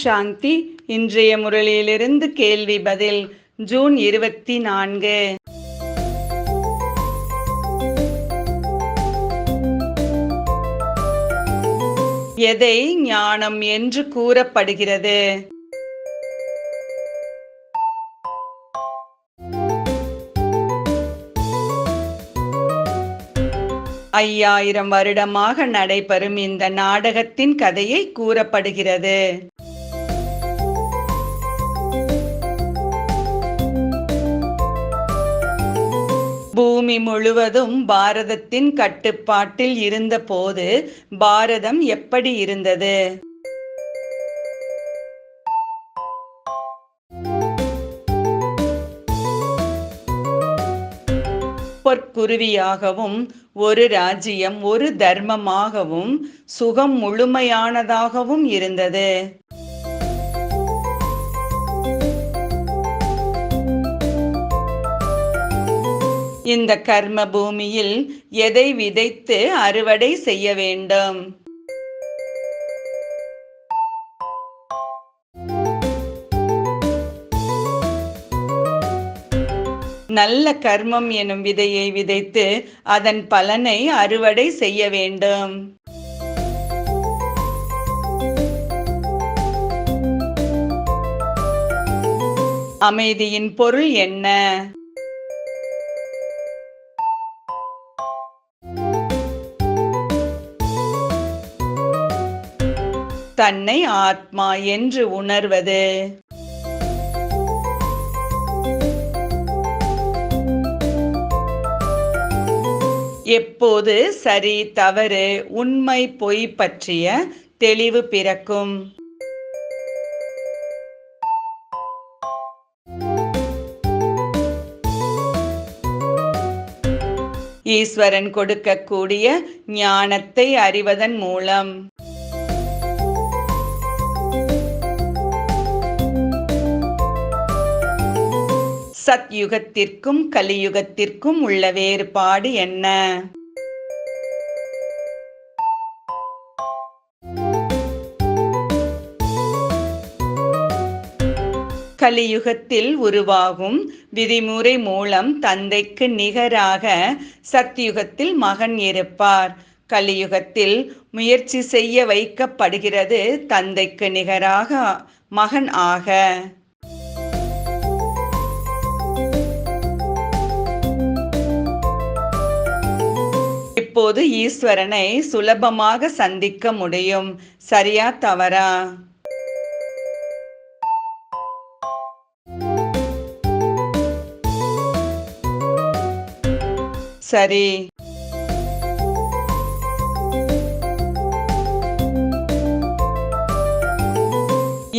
சாந்தி. இன்றைய முரளியிலிருந்து கேள்வி பதில். ஜூன் 24. எதை ஞானம் என்று கூறப்படுகிறது? ஐயாயிரம் வருடமாக நடைபெறும் இந்த நாடகத்தின் கதையை கூறப்படுகிறது. பூமி முழுவதும் பாரதத்தின் கட்டுப்பாட்டில் இருந்தபோது பாரதம் எப்படி இருந்தது? பொற்குருவியாகவும் ஒரு ராஜ்யம் ஒரு தர்மமாகவும் சுகம் முழுமையானதாகவும் இருந்தது. இந்த கர்ம பூமியில் எதை விதைத்து அறுவடை செய்ய வேண்டும்? நல்ல கர்மம் எனும் விதையை விதைத்து அதன் பலனை அறுவடை செய்ய வேண்டும். அமைதியின் பொருள் என்ன? தன்னை ஆத்மா என்று உணர்வது. எப்போது சரி தவறு உண்மை பொய் பற்றிய தெளிவு பிறக்கும்? ஈஸ்வரன் கொடுக்கக்கூடிய ஞானத்தை அறிவதன் மூலம். சத்யுகத்திற்கும் கலியுகத்திற்கும் உள்ள வேறுபாடு என்ன? கலியுகத்தில் உருவாகும் விதிமுறை மூலம் தந்தைக்கு நிகராக சத்யுகத்தில் மகன் இருப்பார். கலியுகத்தில் முயற்சி செய்ய வைக்கப்படுகிறது தந்தைக்கு நிகராக மகன் ஆக. இப்போது ஈஸ்வரனை சுலபமாக சந்திக்க முடியும். சரியா தவறா? சரி.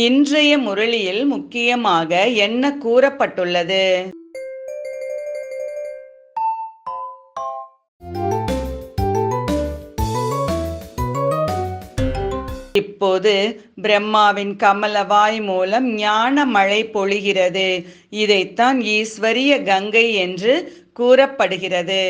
இன்றைய முரளியில் முக்கியமாக என்ன கூறப்பட்டுள்ளது? இப்போது பிரம்மாவின் கமலவாய் மூலம் ஞான மழை பொழிகிறது. இதைத்தான் ஈஸ்வரிய கங்கை என்று கூறப்படுகிறது.